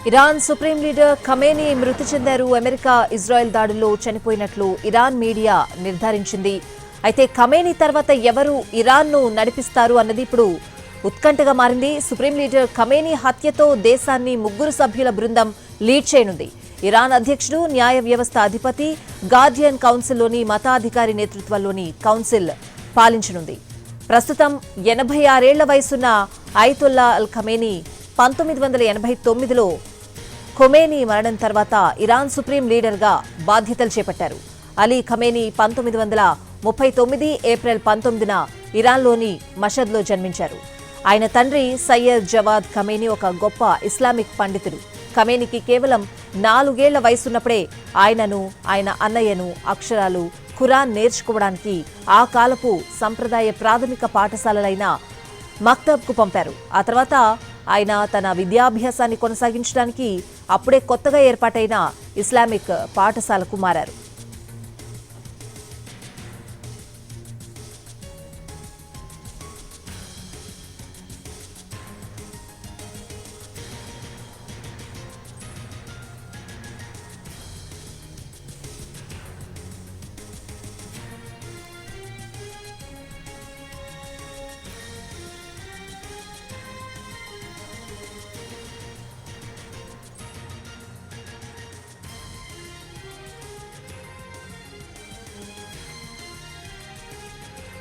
Iran supreme leader Khamenei మృతి చెందారు. America Israel దాడుల్లో చనిపోయినట్లు ఇరాన్ మీడియా నిర్ధారించింది. అయితే ఖమేనీ తర్వాత ఎవరు ఇరాన్ను నడిపిస్తారు అన్నది ఇప్పుడు ఉత్కంఠగా మారింది. సుప్రీం లీడర్ ఖమేనీ హత్యతో దేశాన్ని 3 సభ్యుల బృందం లీడ్ చేయనుంది. ఇరాన్ అధ్యక్షుడు, న్యాయ వ్యవస్థ అధిపతి, గార్డియన్ కౌన్సిల్లోని మతాధికారి నేతృత్వంలోని కౌన్సిల్ పాలించనుంది. ప్రస్తుతం 86 ఏళ్ల వయసున్న అయతుల్లా అల్ ఖమేనీ 1989లో ఖొమేనీ మరణం తర్వాత ఇరాన్ సుప్రీం లీడర్గా బాధ్యతలు చేపట్టారు. అలీ ఖమేనీ 1939 ఏప్రిల్ 19న ఇరాన్లోని మషద్లో జన్మించారు. ఆయన తండ్రి సయ్యద్ జవాద్ ఖమేనీ ఒక గొప్ప ఇస్లామిక్ పండితుడు. ఖమేనీకి కేవలం 4 ఏళ్ల వయసున్నప్పుడే ఆయనను, ఆయన అన్నయ్యను అక్షరాలు, ఖురాన్ నేర్చుకోవడానికి ఆ కాలపు సంప్రదాయ ప్రాథమిక పాఠశాలలైన మక్తబ్కు పంపారు. ఆ తర్వాత ఆయన తన విద్యాభ్యాసాన్ని కొనసాగించడానికి అప్పుడే కొత్తగా ఏర్పాటైన ఇస్లామిక్ పాఠశాలకు మారారు.